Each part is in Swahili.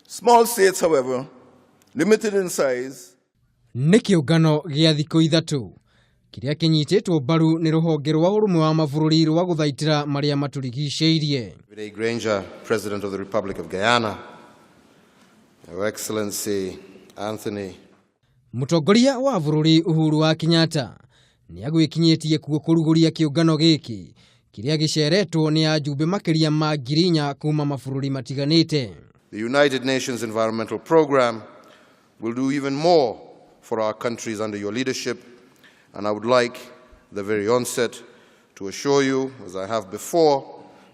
Small states, however, limited in size. Nĩ kiungano gĩa thikũ ithatũ kiria kinyitĩtwo mbaru nĩ rũhonge rwa urumwe wa mabũrũri rwa guthaitira marĩa maturigiciirie. Granger, President of the Republic of Guyana, Your Excellency Anthony. Mutongoria wa bũrũri Uhuru wa Kenyatta nĩ agwĩkinyĩtie kuo kũrugũria kiungano gĩkĩ kiria gĩceretwo nĩ ajumbe makĩria ma 4,000 kuma mabũrũri matiganĩte. The United Nations Environmental Program will do even more for our countries under your leadership, and I would like, at the very onset, to assure you, as I have before,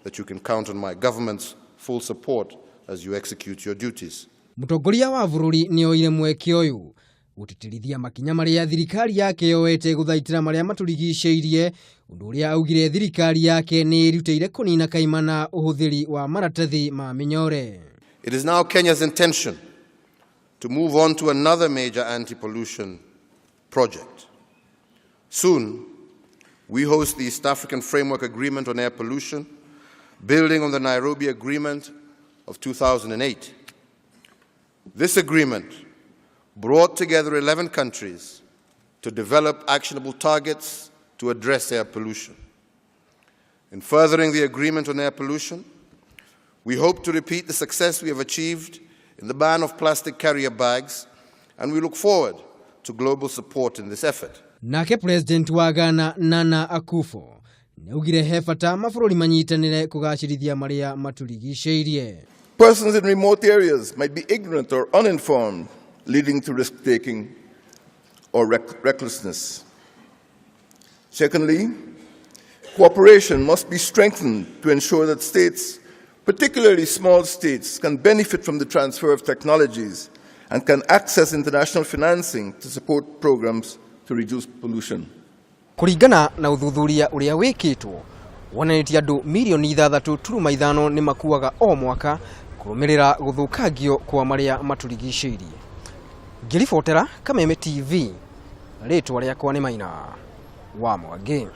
that you can count on my government's full support as you execute your duties. Mutongoria wa bũrũri niyoete mweke ũyũ gũtĩtĩrithia makinya marĩa thirikari yake yoete guthaitira marĩa maturigiciirie, ũndũ ũrĩa augire thirikari yake nĩ ĩrutĩire kũnina kaimana uhuthiri wa maratathi ma minyore. It is now Kenya's intention to move on to another major anti-pollution project. Soon, we host the East African Framework Agreement on Air Pollution, building on the Nairobi Agreement of 2008. This agreement brought together 11 countries to develop actionable targets to address air pollution. In furthering the agreement on air pollution, we hope to repeat the success we have achieved in the ban of plastic carrier bags, and we look forward to global support in this effort. Nake President wa Ghana Nana Akufo niaugire he bata mabũrũri manyitanĩre kũgacĩrithia marĩa maturigiciirie. Persons in remote areas might be ignorant or uninformed, leading to risk-taking or recklessness. Secondly, cooperation must be strengthened to ensure that states, particularly small states, can benefit from the transfer of technologies and can access international financing to support programs to reduce pollution. Kũringana na uthuthuria ũrĩa wĩkĩtwo, wonanĩtie andũ milioni 3.5 nĩ makuaga o mwaka kũrũmĩrĩra gũthũkangio kwa marĩa maturigiciirie. Ngĩribotera Kameme TV, rĩtwa rĩakwa nĩ Maina wa Mwangi.